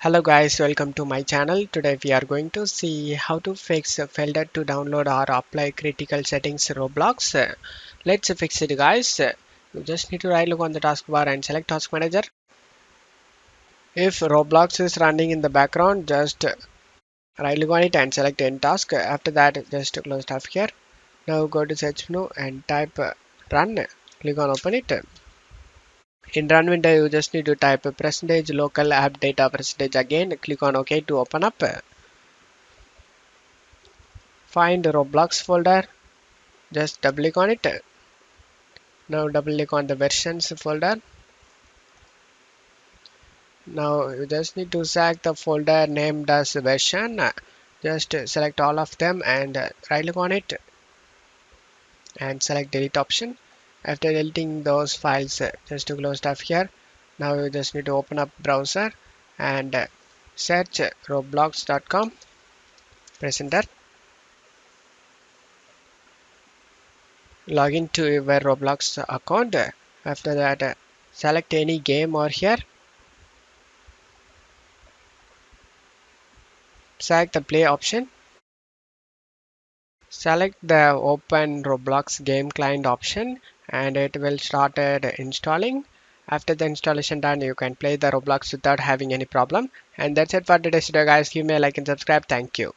Hello guys, welcome to my channel. Today we are going to see how to fix a failure to download or apply critical settings Roblox. Let's fix it guys. You just need to right click on the taskbar and select task manager. If Roblox is running in the background, just right click on it and select end task. After that, just close tab here. Now go to search menu and type run. Click on open it. In run window, you just need to type percentage local app data percentage again. Click on OK to open up. Find Roblox folder, just double click on it. Now double click on the versions folder. Now you just need to select the folder named as version. Just select all of them and right click on it and select delete option. After deleting those files, just to close tab here. Now you just need to open up browser and search roblox.com. Press enter. Log into your Roblox account. After that, select any game or here. Select the play option. Select the open Roblox game client option and it will start installing. After the installation done, you can play the Roblox without having any problem. And that's it for today's video guys. Give me a like and subscribe. Thank you.